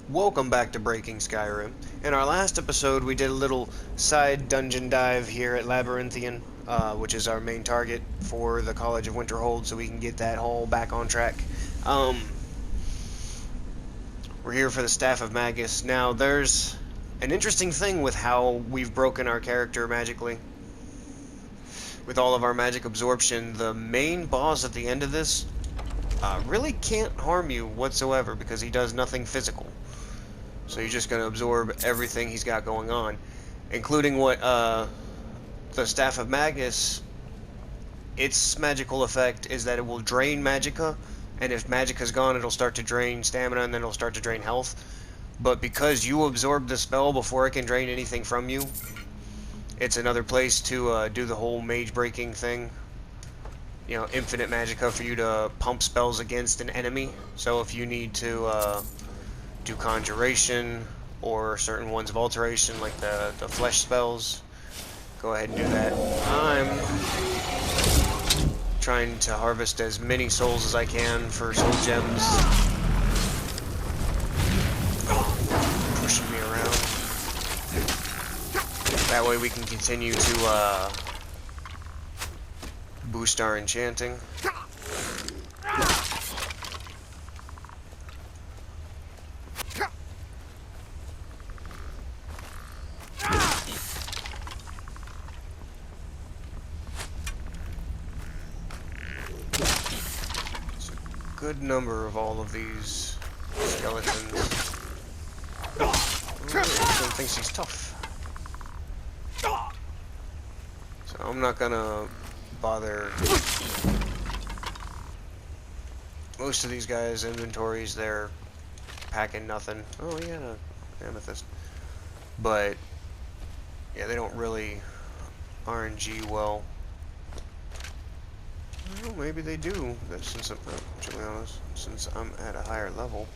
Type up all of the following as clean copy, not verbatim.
Welcome back to Breaking Skyrim. In our last episode, we did a little side dungeon dive here at Labyrinthian, which is our main target for the College of Winterhold, so we can get that hall back on track. We're here for the Staff of Magus. Now, there's an interesting thing with how we've broken our character magically. With all of our magic absorption, the main boss at the end of this really can't harm you whatsoever because he does nothing physical. So you're just going to absorb everything he's got going on, including what the Staff of Magus, its magical effect is that it will drain magicka, and if magicka's gone, it'll start to drain stamina, and then it'll start to drain health. But because you absorb the spell before it can drain anything from you, it's another place to do the whole mage breaking thing. You know, infinite magicka for you to pump spells against an enemy. So if you need to do conjuration or certain ones of alteration, like the flesh spells, go ahead and do that. I'm trying to harvest as many souls as I can for soul gems. Pushing me around. That way we can continue to boost our enchanting. Good number of all of these skeletons. Everyone thinks he's tough. So I'm not gonna bother. Most of these guys' inventories, they're packing nothing. Oh, he had a amethyst. But, yeah, they don't really RNG well. Well, maybe they do, since I'm, to be honest, since I'm at a higher level.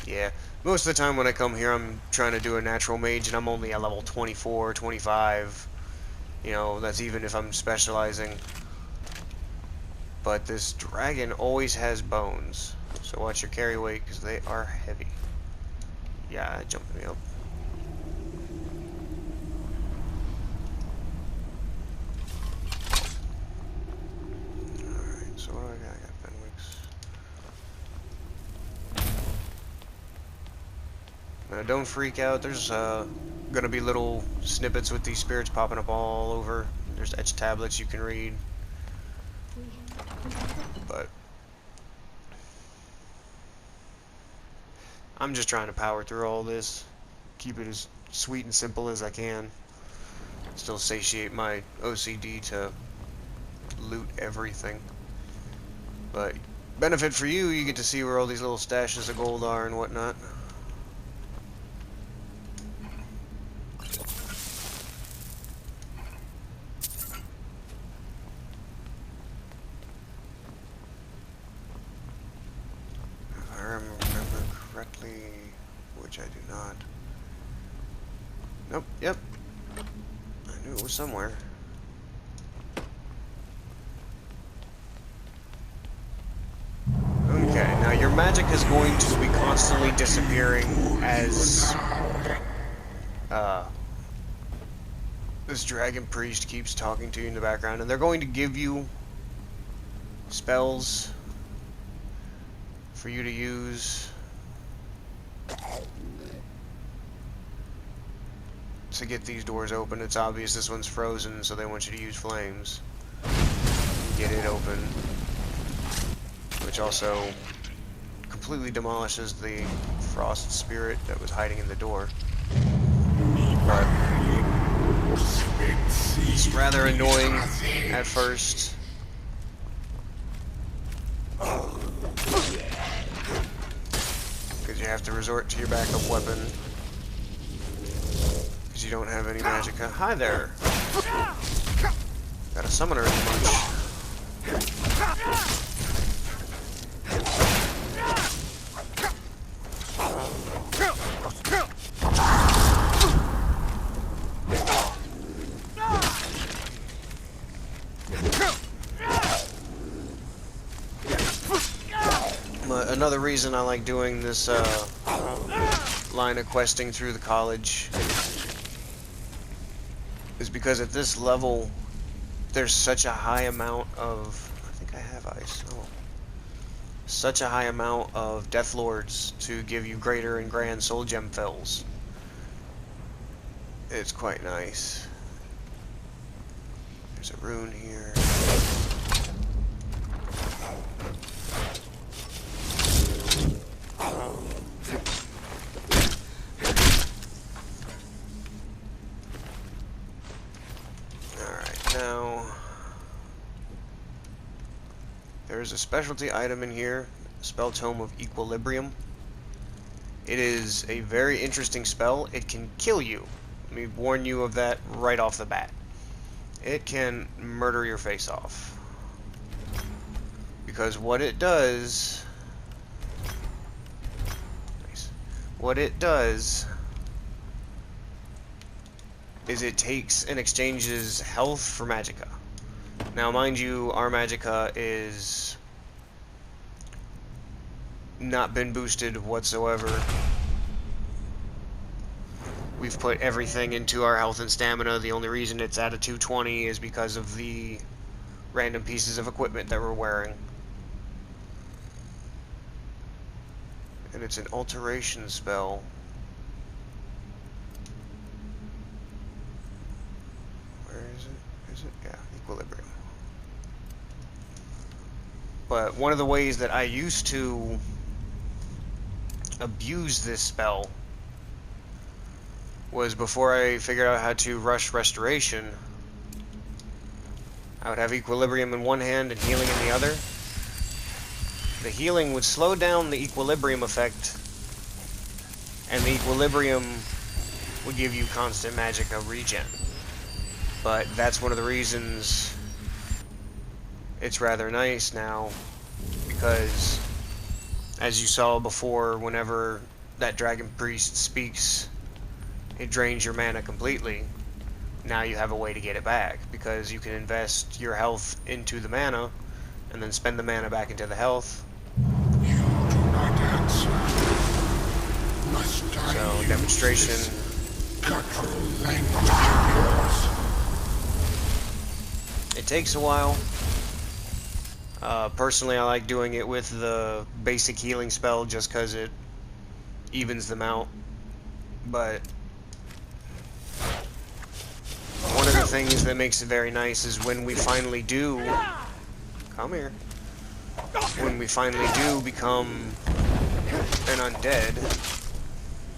Yeah, most of the time when I come here, I'm trying to do a natural mage, and I'm only at level 24, 25. You know, that's even if I'm specializing. But this dragon always has bones, so watch your carry weight, because they are heavy. Yeah, jumping me up. So what do I got? I got Fenwick's. Now don't freak out, there's gonna be little snippets with these spirits popping up all over. There's etched tablets you can read. But I'm just trying to power through all this. Keep it as sweet and simple as I can. Still satiate my OCD to loot everything. But benefit for you, you get to see where all these little stashes of gold are and whatnot. If I remember correctly, which I do not. Nope, yep. I knew it was somewhere. Okay, now your magic is going to be constantly disappearing as this dragon priest keeps talking to you in the background, and they're going to give you spells for you to use to get these doors open. It's obvious this one's frozen, so they want you to use flames. Get it open. Which also completely demolishes the frost spirit that was hiding in the door. But it's rather annoying at first. Because you have to resort to your backup weapon. Because you don't have any magicka. Hi there! Got a summoner in the bunch. another reason I like doing this line of questing through the college is because at this level there's such a high amount of, I think I have ice, oh, such a high amount of Death Lords to give you greater and grand soul gem fills. It's quite nice. There's a rune here. Alright, now there's a specialty item in here, Spell Tome of Equilibrium. It is a very interesting spell. It can kill you. Let me warn you of that right off the bat. It can murder your face off. Because what it does... What it does is it takes and exchanges health for magicka. Now, mind you, our magicka is not been boosted whatsoever. We've put everything into our health and stamina. The only reason it's at a 220 is because of the random pieces of equipment that we're wearing. And it's an alteration spell. Where is it? Is it? Yeah, Equilibrium. But one of the ways that I used to abuse this spell was before I figured out how to rush restoration. I would have Equilibrium in one hand and healing in the other. The healing would slow down the Equilibrium effect, and the Equilibrium would give you constant magicka regen. But that's one of the reasons it's rather nice now, because as you saw before, whenever that Dragon Priest speaks, it drains your mana completely. Now you have a way to get it back, because you can invest your health into the mana and then spend the mana back into the health. You do not answer. Must I So, use demonstration. this guttural language of yours? It takes a while. Personally, I like doing it with the basic healing spell just because it evens them out. But one of the things that makes it very nice is when we finally do... Come here. When we finally do become an undead,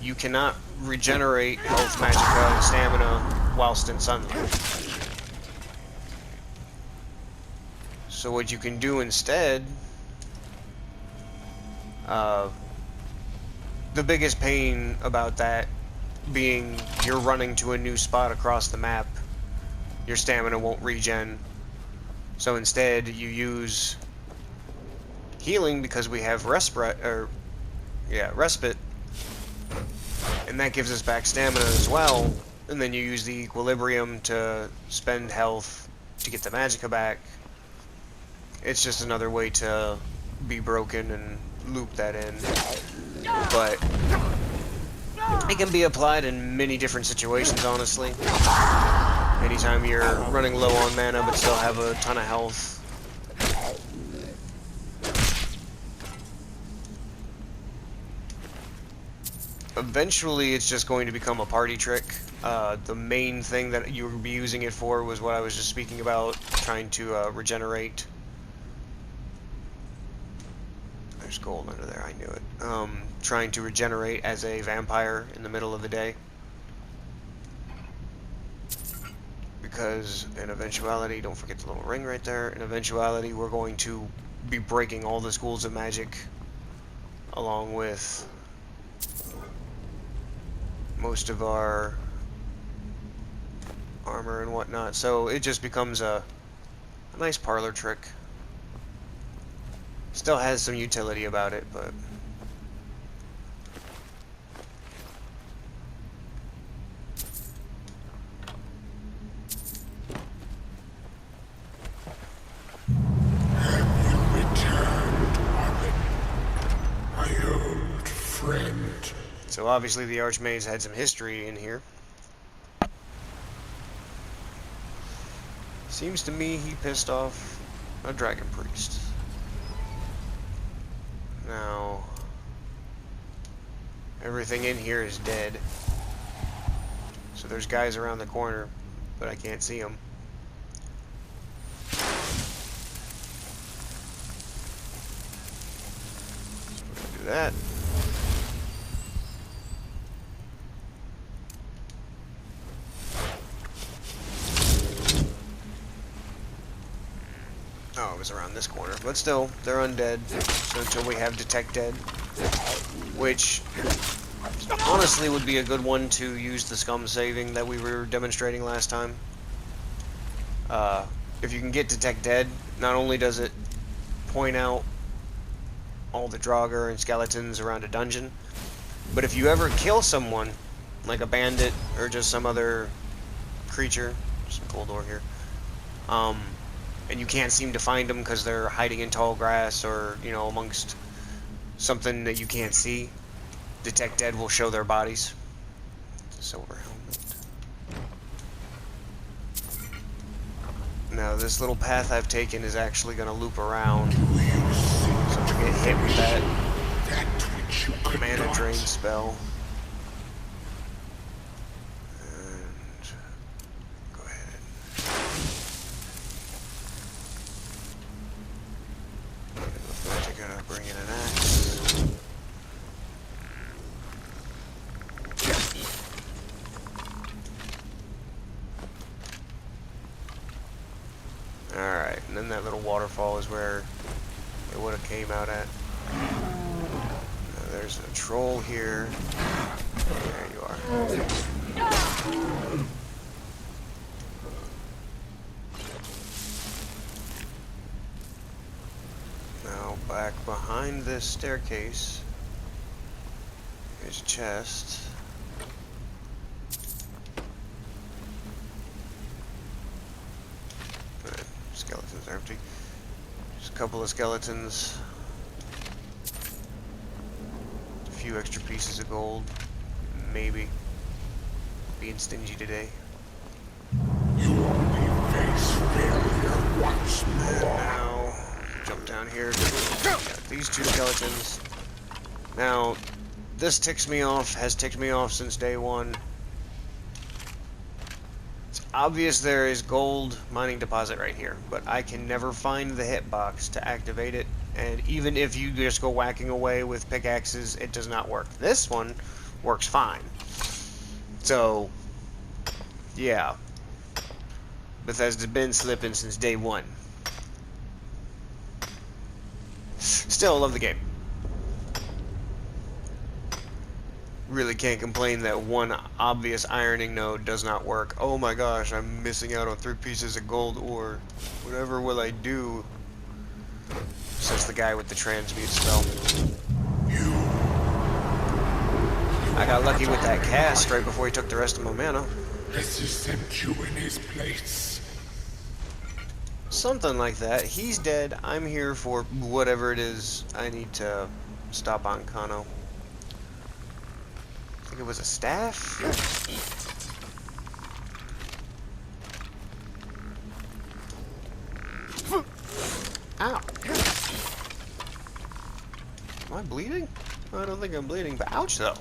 you cannot regenerate health, magicka, and stamina whilst in sunlight. So what you can do instead, the biggest pain about that being you're running to a new spot across the map, your stamina won't regen. So instead you use healing because we have respite, and that gives us back stamina as well. And then you use the Equilibrium to spend health to get the magicka back. It's just another way to be broken and loop that in. But it can be applied in many different situations, honestly. Anytime you're running low on mana but still have a ton of health. Eventually it's just going to become a party trick. The main thing that you would be using it for was what I was just speaking about, trying to regenerate. There's gold under there, I knew it. Trying to regenerate as a vampire in the middle of the day. Because in eventuality, don't forget the little ring right there, in eventuality we're going to be breaking all the schools of magic along with most of our armor and whatnot, so it just becomes a nice parlor trick. Still has some utility about it, but Have you returned, Orin? friend. So obviously the Archmage had some history in here. Seems to me he pissed off a dragon priest. Now, everything in here is dead. So there's guys around the corner, but I can't see them. So we're gonna do that. Oh, it was around this corner. But still, they're undead. So until we have Detect Dead, which honestly would be a good one to use the scum saving that we were demonstrating last time. If you can get Detect Dead, not only does it point out all the Draugr and skeletons around a dungeon, but if you ever kill someone, like a bandit or just some other creature, some cold ore here, and you can't seem to find them because they're hiding in tall grass or, you know, amongst something that you can't see, Detect Dead will show their bodies. Silver helmet. Now this little path I've taken is actually going to loop around, so I'm going to get hit with that mana drain spell. And go ahead. I gotta bring in an axe. Alright, and then that little waterfall is where it would have came out at. Now there's a troll here. There you are. Now back behind this staircase is a chest. Skeletons are empty. Just a couple of skeletons. A few extra pieces of gold. Maybe. Being stingy today. You only face failure once more. Now, jump down here. Got these two skeletons. Now, this ticks me off, has ticked me off since day one. Obvious there is gold mining deposit right here, but I can never find the hitbox to activate it, and even if you just go whacking away with pickaxes, it does not work. This one works fine. So, yeah. Bethesda's been slipping since day one. Still love the game. Really can't complain that one obvious ironing node does not work. Oh my gosh, I'm missing out on 3 pieces of gold ore. Whatever will I do? Says the guy with the transmute spell. I got lucky with that cast right before he took the rest of my mana. Has he sent you in his place? Something like that. He's dead. I'm here for whatever it is I need to stop on Kano. I think it was a staff? Ow. Am I bleeding? I don't think I'm bleeding, but ouch though.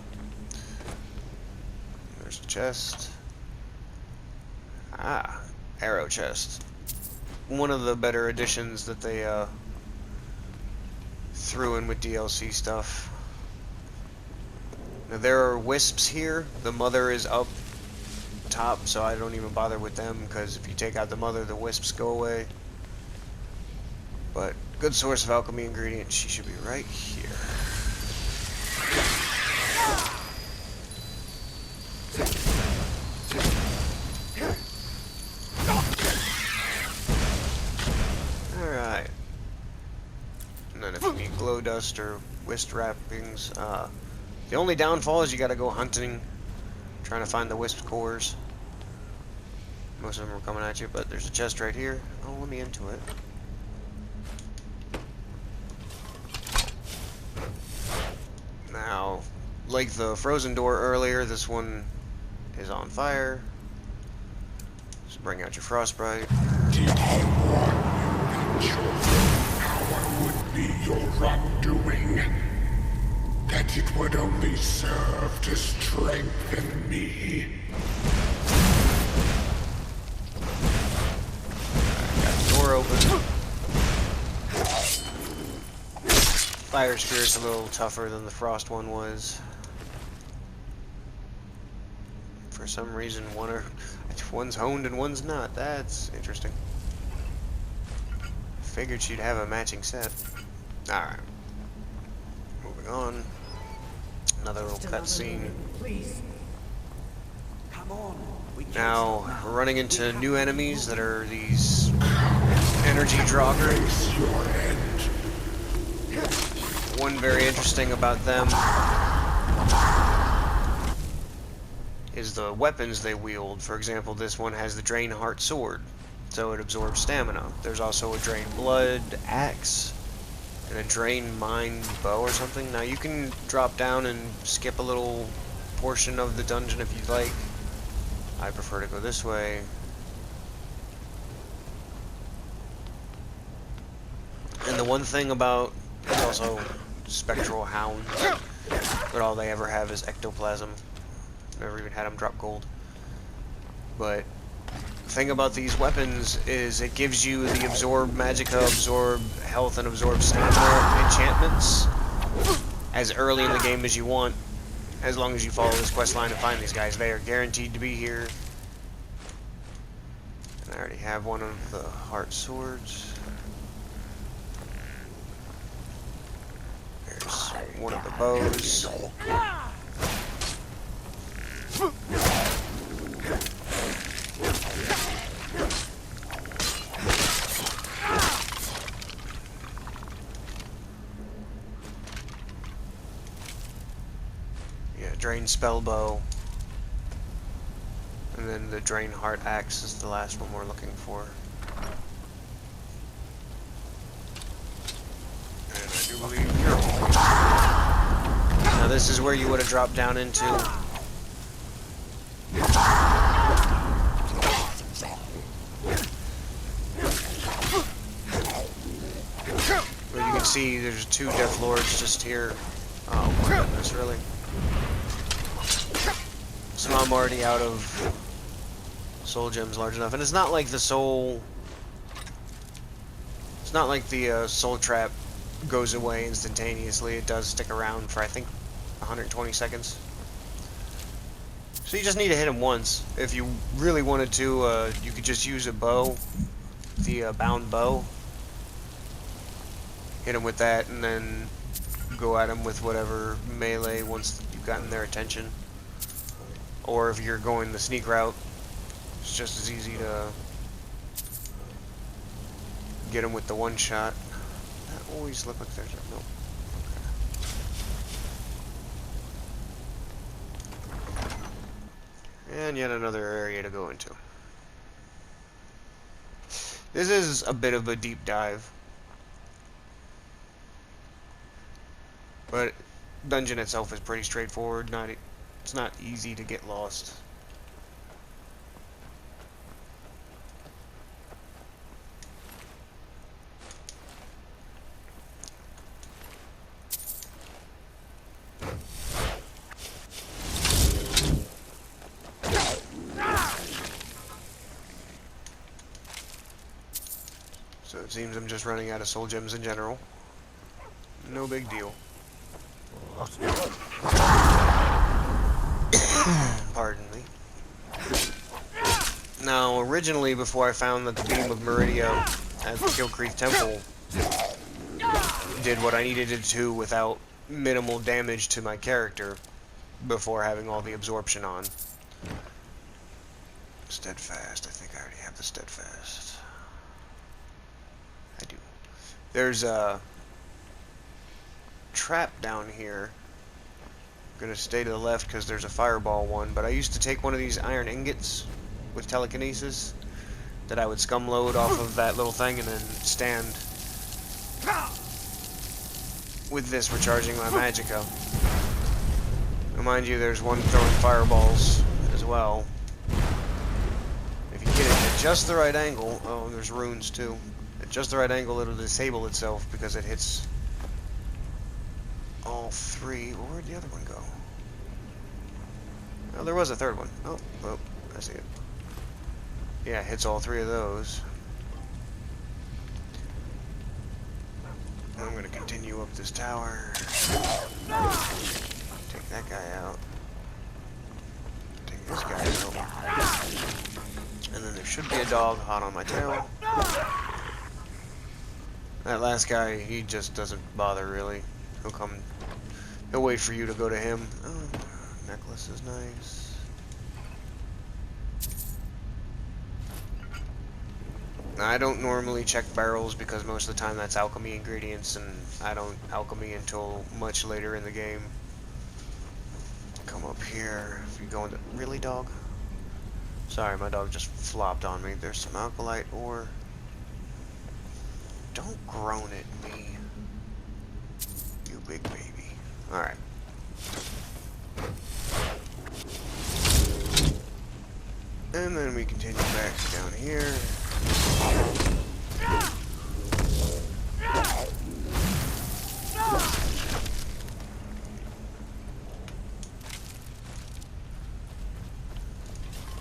There's a chest. Ah, arrow chest. One of the better additions that they threw in with DLC stuff. Now there are wisps here. The mother is up top, so I don't even bother with them, because if you take out the mother, the wisps go away. But good source of alchemy ingredient. She should be right here. Alright. And then if you need glow dust or wisp wrappings, the only downfall is you gotta go hunting, trying to find the wisp cores. Most of them are coming at you, but there's a chest right here. Oh, let me into it. Now, like the frozen door earlier, this one is on fire. So bring out your frostbite. Did I warn you that your power would be your undoing? That it would only serve to strengthen me? Got the door open. Fire Spirit's a little tougher than the Frost one was. For some reason, one's honed and one's not. That's interesting. Figured she'd have a matching set. Alright. Moving on. Another little cutscene. Please. Come on. Now, we're running into new enemies that are these energy draugrs. Face your end. One very interesting about them is the weapons they wield. For example, this one has the Drain Heart Sword, so it absorbs stamina. There's also a Drain Blood Axe and a Drain Mind Bow or something. Now you can drop down and skip a little portion of the dungeon if you'd like. I prefer to go this way. And the one thing about, there's also Spectral Hound, but all they ever have is ectoplasm. Never even had them drop gold. But the thing about these weapons is it gives you the absorb magicka, absorb health, and absorb stamina enchantments as early in the game as you want, as long as you follow this quest line to find these guys. They are guaranteed to be here. And I already have one of the heart swords. There's one of the bows. Yeah, Drain Spell Bow. And then the Drain Heart Axe is the last one we're looking for. And I do believe you're holding. Now this is where you would have dropped down into. But you can see there's two Death Lords just here. Oh my goodness, really? So I'm already out of soul gems large enough. And it's not like the soul... It's not like the soul trap goes away instantaneously. It does stick around for, I think, 120 seconds. So you just need to hit him once. If you really wanted to, you could just use a bow, the bound bow. Hit him with that, and then go at him with whatever melee once you've gotten their attention. Or if you're going the sneak route, it's just as easy to get him with the one shot. That always look like there's a nope. Okay. And yet another area to go into. This is a bit of a deep dive. But dungeon itself is pretty straightforward. It's not easy to get lost. So it seems I'm just running out of soul gems in general. No big deal. Pardon me. Now, originally, before I found that the Beam of Meridia at the Gilcrease Temple did what I needed it to without minimal damage to my character before having all the absorption on. Steadfast. I think I already have the Steadfast. I do. There's a trap down here. I'm gonna stay to the left because there's a fireball one, but I used to take one of these iron ingots with telekinesis that I would scum load off of that little thing and then stand with this recharging my magicka. Mind you, there's one throwing fireballs as well. If you get it at just the right angle, oh, there's runes too. At just the right angle, it'll disable itself because it hits all three. Well, where'd the other one go? Oh, there was a third one. Oh, I see it. Yeah, it hits all three of those. I'm gonna continue up this tower. Take that guy out. Take this guy out. And then there should be a dog hot on my tail. That last guy, he just doesn't bother really. He'll wait for you to go to him. Oh, necklace is nice. Now, I don't normally check barrels because most of the time that's alchemy ingredients, and I don't alchemy until much later in the game. Come up here. If you go into... Really, dog? Sorry, my dog just flopped on me. There's some alkalite ore. Don't groan at me. You big baby. Alright. And then we continue back down here.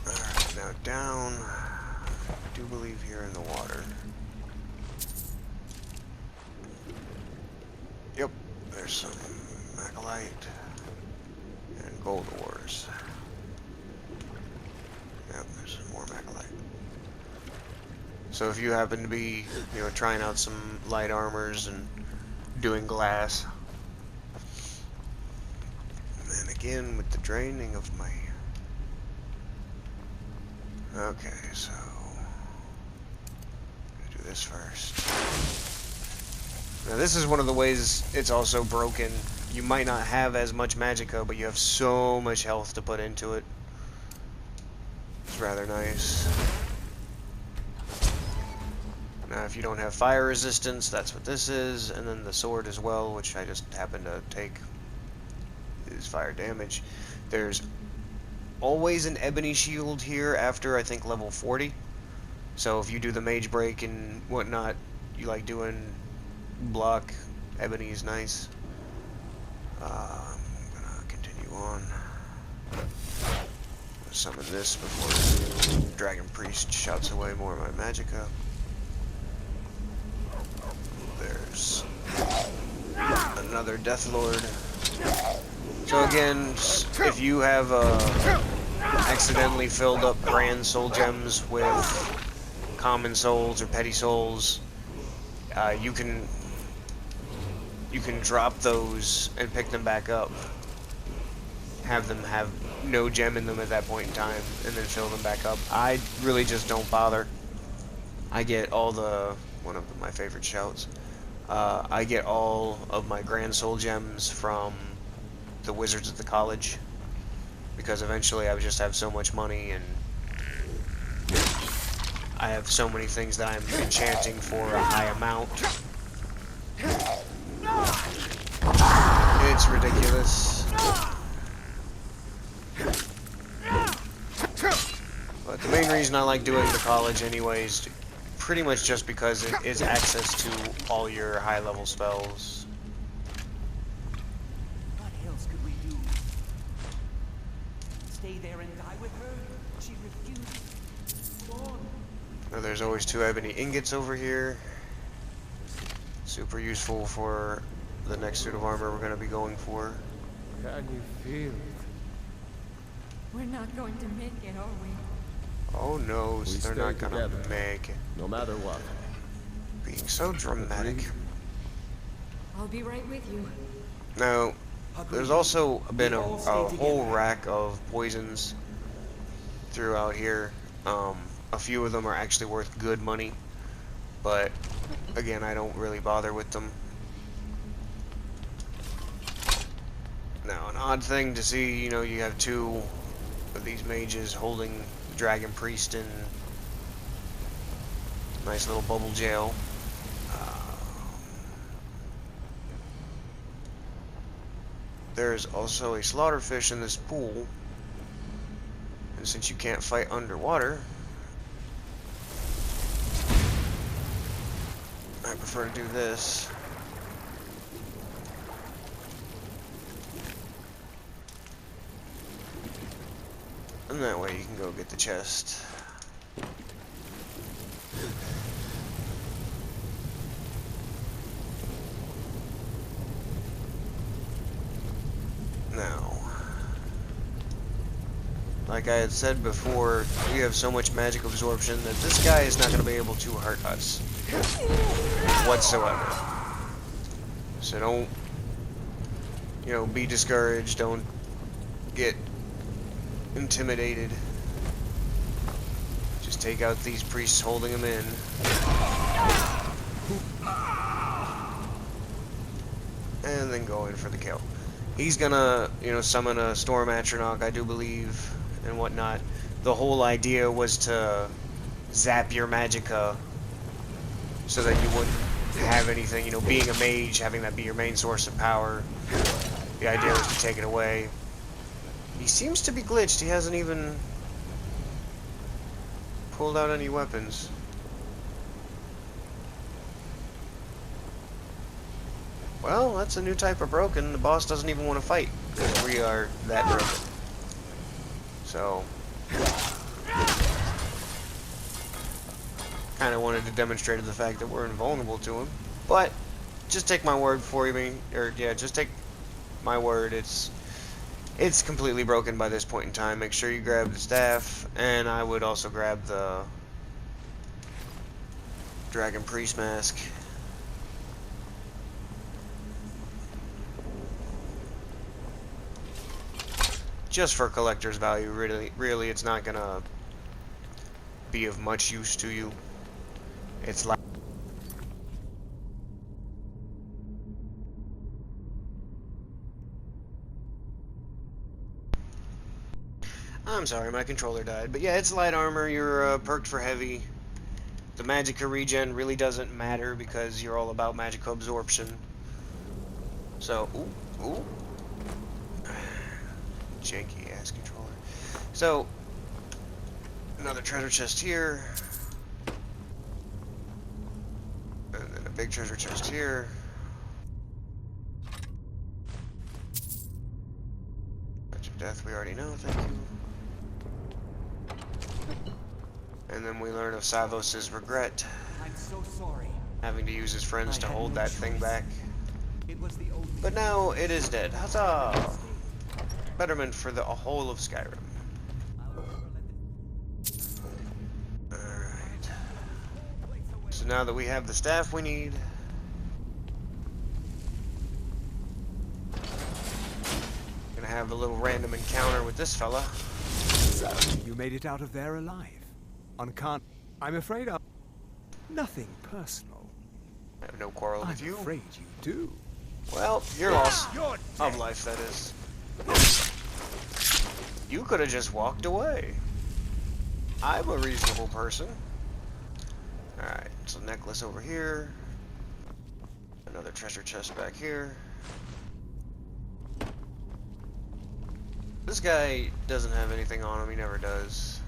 Alright, now down. I do believe here in the water. Yep, there's some macalite and gold ores. Yep, there's some more macalite. So if you happen to be, trying out some light armors and doing glass, and again with the draining of my... Okay, so I'm gonna do this first. Now this is one of the ways it's also broken. You might not have as much magicka, but you have so much health to put into it. It's rather nice. Now if you don't have fire resistance, that's what this is, and then the sword as well, which I just happen to take, is fire damage. There's always an ebony shield here after, I think, level 40. So if you do the mage break and whatnot, you like doing block, ebony is nice. I'm gonna continue on. Summon this before Dragon Priest shouts away more of my magicka. There's another Death Lord. So again, if you have accidentally filled up grand soul gems with common souls or petty souls, you can drop those and pick them back up. Have them have no gem in them at that point in time, and then fill them back up. I really just don't bother. I get all the... one of my favorite shouts. I get all of my grand soul gems from the wizards at the college, because eventually I would just have so much money, and I have so many things that I'm enchanting for a high amount. It's ridiculous. But the main reason I like doing the college anyways, pretty much just because it is access to all your high level spells. What else could we do? Stay there and die with her? She refused. Go on. Now there's always 2 ebony ingots over here. Super useful for the next suit of armor we're going to be going for. Can you feel it? We're not going to make it, are we? Oh no, We they're stay not going to together. make it. No matter what. Being so dramatic. I'll be right with you. Now, there's also been a whole rack of poisons throughout here. A few of them are actually worth good money, but again, I don't really bother with them. Now, an odd thing to see, you have 2 of these mages holding the Dragon Priest in a nice little bubble jail. There's also a slaughterfish in this pool. And since you can't fight underwater, I prefer to do this. And that way you can go get the chest. Now, like I had said before, we have so much magic absorption that this guy is not going to be able to hurt us whatsoever. So don't, be discouraged. Don't get intimidated. Just take out these priests holding him in. And then go in for the kill. He's gonna, summon a Storm Atronach, I do believe, and whatnot. The whole idea was to zap your magicka so that you wouldn't have anything, being a mage, having that be your main source of power. The idea was to take it away. He seems to be glitched. He hasn't even pulled out any weapons. Well, that's a new type of broken. The boss doesn't even want to fight because we are that broken. So, kind of wanted to demonstrate the fact that we're invulnerable to him. But just take my word for you, just take my word. It's completely broken by this point in time. Make sure you grab the staff, and I would also grab the Dragon Priest mask. Just for collector's value, really, it's not gonna be of much use to you. It's like I'm sorry, my controller died. But yeah, it's light armor. You're perked for heavy. The magicka regen really doesn't matter because you're all about magicka absorption. So, ooh. Janky ass controller. So, another treasure chest here. And then a big treasure chest here. Touch of Death we already know, thank you. And then we learn of Savos' regret. I'm so sorry. Having to use his friends to I had hold no that thing choice. back. It was the only. But now it is dead. Huzzah! Betterment for the whole of Skyrim. Alright. So now that we have the staff we need, gonna have a little random encounter with this fella. So, you made it out of there alive. I'm afraid I'm... Nothing personal. I have no quarrel I'm with you. afraid you do. Well, your loss of life, that is. You could have just walked away. I'm a reasonable person. Alright, so necklace over here. Another treasure chest back here. This guy doesn't have anything on him, he never does.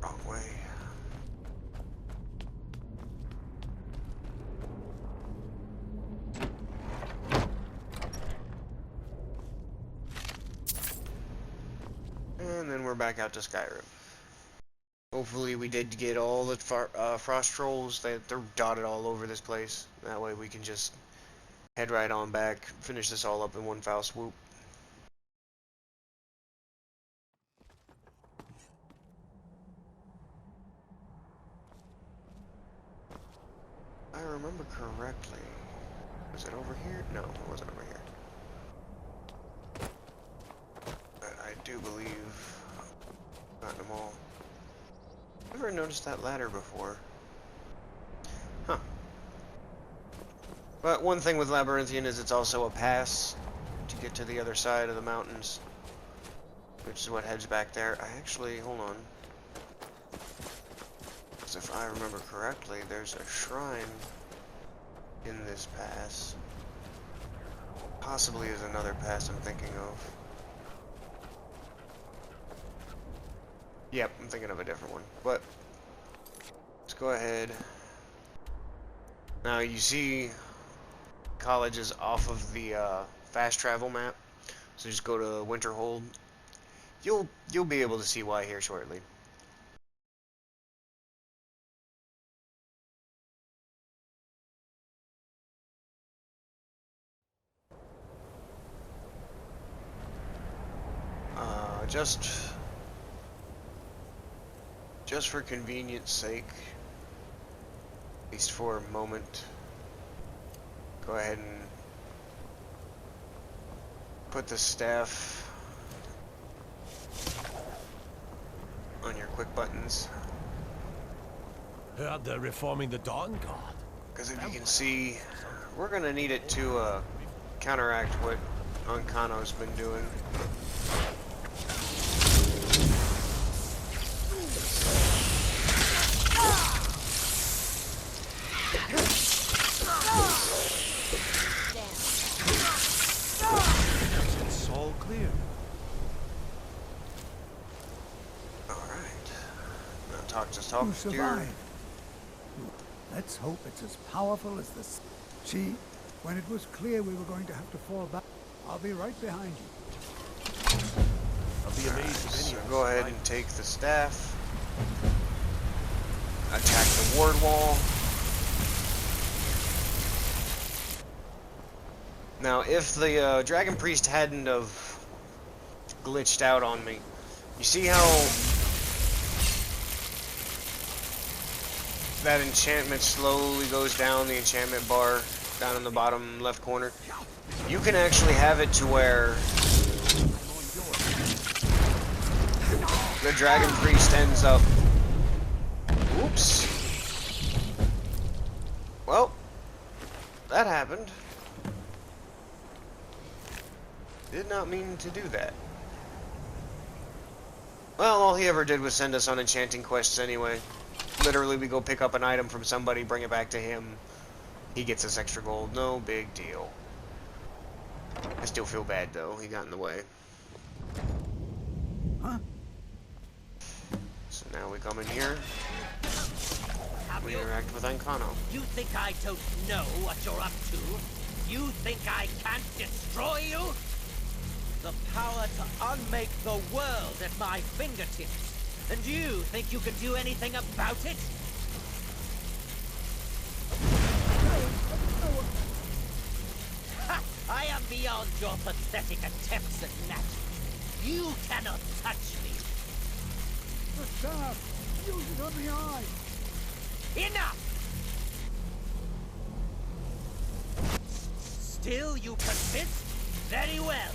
Wrong way. And then we're back out to Skyrim. Hopefully we did get all the frost trolls. They're dotted all over this place. That way we can just head right on back, finish this all up in one foul swoop. If I remember correctly, was it over here? No, it wasn't over here. But I do believe I've gotten them all. Never noticed that ladder before. Huh. But one thing with Labyrinthian is it's also a pass to get to the other side of the mountains, which is what heads back there. I actually, hold on. Because if I remember correctly, there's a shrine in this pass. Possibly is another pass I'm thinking of. Yep, I'm thinking of a different one. But let's go ahead. Now you see college is off of the fast travel map. So just go to Winterhold. You'll be able to see why here shortly. Just for convenience sake, at least for a moment, go ahead and put the staff on your quick buttons. Heard they're reforming the Dawn Guard. Because if you can see, we're gonna need it to counteract what Ancano's been doing. It's all clear. Alright. Now talk to You dear. survived. Let's hope it's as powerful as this. See, when it was clear we were going to have to fall back, I'll be right behind you. I'll be amazed if So any of go us ahead and take the staff. Attack the ward wall. Now, if the Dragon Priest hadn't have glitched out on me, you see how that enchantment slowly goes down the enchantment bar down in the bottom left corner? You can actually have it to where the Dragon Priest ends up... Oops. Well, that happened. Did not mean to do that. Well, all he ever did was send us on enchanting quests anyway. Literally, we go pick up an item from somebody, bring it back to him. He gets us extra gold. No big deal. I still feel bad, though. He got in the way. Huh? So now we come in here. We interact with Ancano. You think I don't know what you're up to? You think I can't destroy you? The power to unmake the world at my fingertips. And you think you can do anything about it? Ha! I am beyond your pathetic attempts at magic. You cannot touch me. The staff! Use it on the eye! Enough! Still you persist? Very well.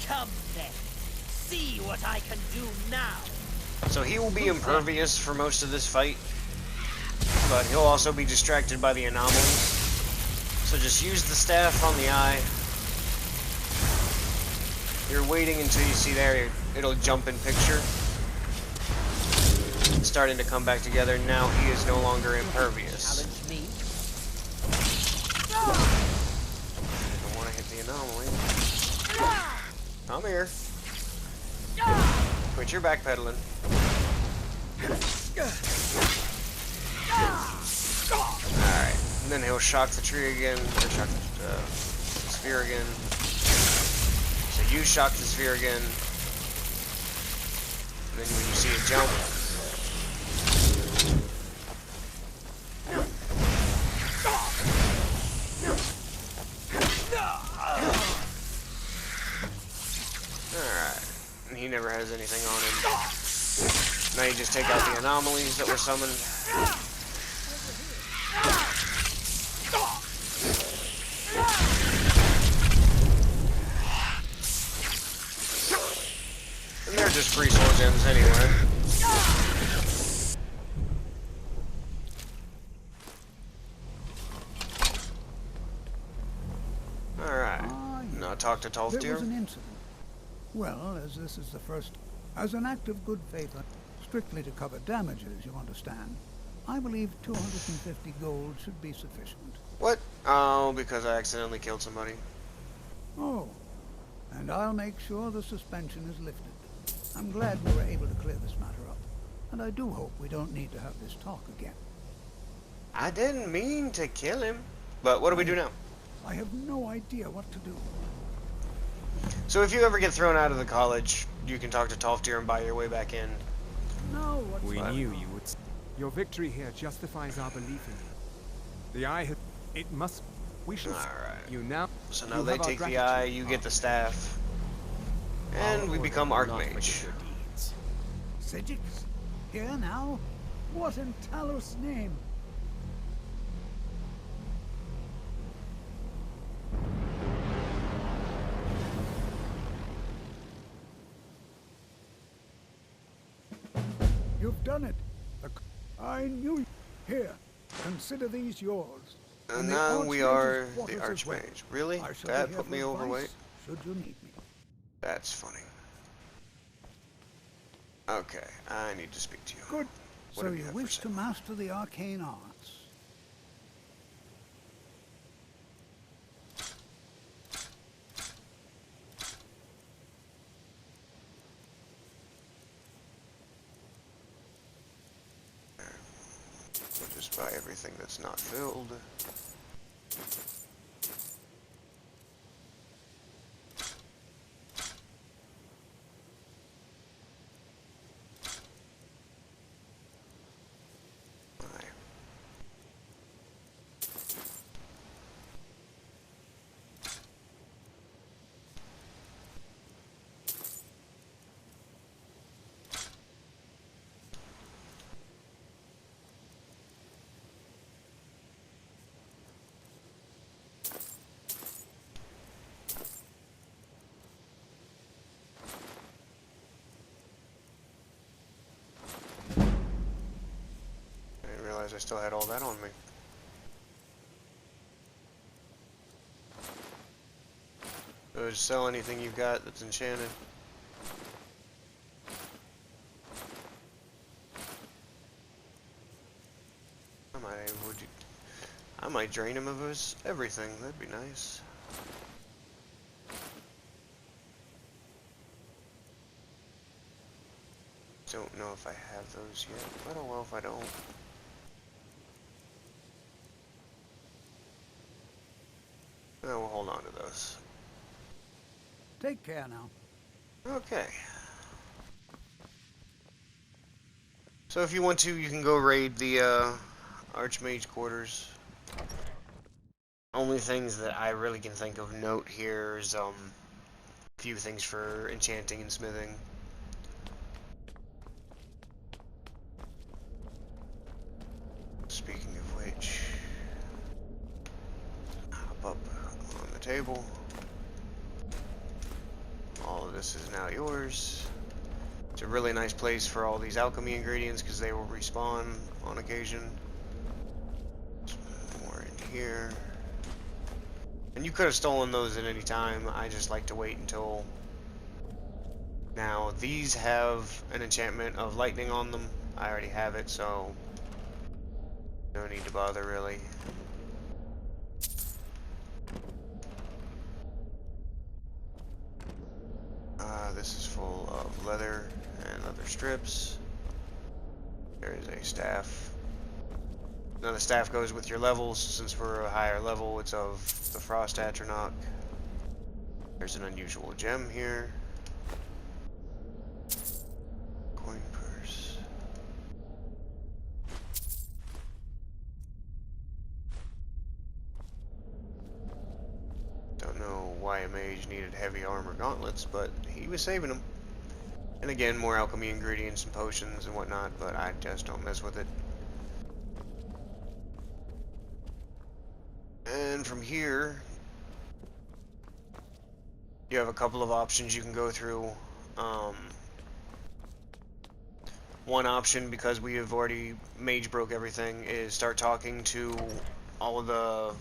Come then. See what I can do now. So he will be impervious for most of this fight, but he'll also be distracted by the anomalies. So just use the staff on the eye. You're waiting until you see there, it'll jump in picture. It's starting to come back together. Now he is no longer impervious. Challenge me. Don't want to hit the anomaly. Come here. Quit your backpedaling. Alright. And then he'll shock the tree again, or shock the sphere again. So you shock the sphere again. And then when you see it jump, alright. And he never has anything on him. Now you just take out the anomalies that were summoned. And they're just free soul gems anyway. Alright. Now talk to There was Tolfdir. an incident. Well, as this is the first... As an act of good faith, strictly to cover damages, you understand. I believe 250 gold should be sufficient. What? Oh, because I accidentally killed somebody. Oh, and I'll make sure the suspension is lifted. I'm glad we were able to clear this matter up, and I do hope we don't need to have this talk again. I didn't mean to kill him. But what do we do now? I have no idea what to do. So if you ever get thrown out of the college, you can talk to Toftir and buy your way back in. No, what's We that? knew you would. Your victory here justifies our belief in you. The eye had. It must. We shall. Alright. You now. So now you they have our take the gratitude. eye, you get the staff. And we become Archmage. Sigix? Here now? What in Talos' name? You've done it. I knew you. Here, consider these yours. And the now we Archmage's are the quarters as well. Archmage. Really? I shall That be put here me for overweight? advice, should you need me. That's funny. Okay, I need to speak to you. Good. What So do you have for wish to sale? master the arcane arts? We'll just buy everything that's not filled. Aye. I didn't realize I still had all that on me. So just sell anything you've got that's enchanted. I might drain him of his everything. That'd be nice. Don't know if I have those yet, but oh well if I don't. No, we'll hold on to those. Take care now. Okay. So if you want to, you can go raid the Archmage quarters. Only things that I really can think of note here is a few things for enchanting and smithing. Speaking of which, hop up on the table. All of this is now yours. It's a really nice place for all these alchemy ingredients because they will respawn on occasion. Some more in here. And you could have stolen those at any time. I just like to wait until now. These have an enchantment of lightning on them. I already have it, so no need to bother really. This is full of leather and leather strips. There is a staff. Now the staff goes with your levels. Since we're a higher level, it's of the Frost Atronach. There's an unusual gem here. Coin purse. Don't know why a mage needed heavy armor gauntlets, but he was saving them. And again, more alchemy ingredients and potions and whatnot, but I just don't mess with it. And from here, you have a couple of options you can go through. One option, because we have already mage broke everything, is start talking to all of the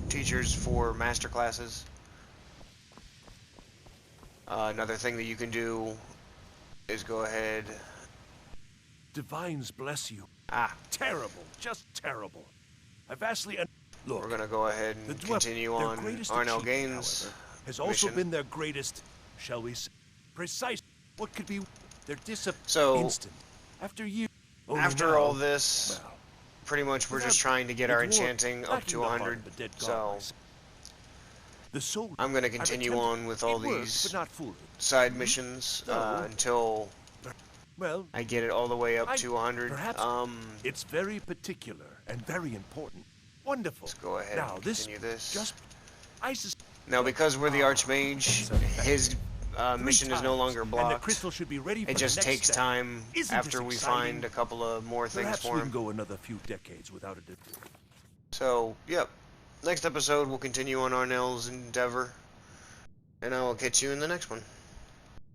teachers for master classes. Another thing that you can do is go ahead. Divines bless you. Ah, Terrible, just terrible. I vastly look. we're gonna go ahead and The Dwemer, continue their on greatest Arnell achievement, Gaines' however, has also mission. been their greatest, shall we say, precise. What could be their discipline? So, Instant. After years. Only After now, all this, well, pretty much we're without just trying to get the our dwarf enchanting up lacking to the heart 100, of a dead god so myself. The soul. I'm gonna I've continue attempted- on with all it worked, these but not fully. side missions So- until Well, I get it all the way up I- to 100. perhaps it's very particular and very important. Wonderful. Let's go ahead now and this continue this. just I Now, because we're the Archmage, his mission is no longer And the blocked. crystal should be ready for It the just next takes step. time Isn't after this we exciting? find a couple of more things Perhaps for we him. can go another few decades without a So, yep. Next episode, we'll continue on Arnell's endeavor. And I will catch you in the next one.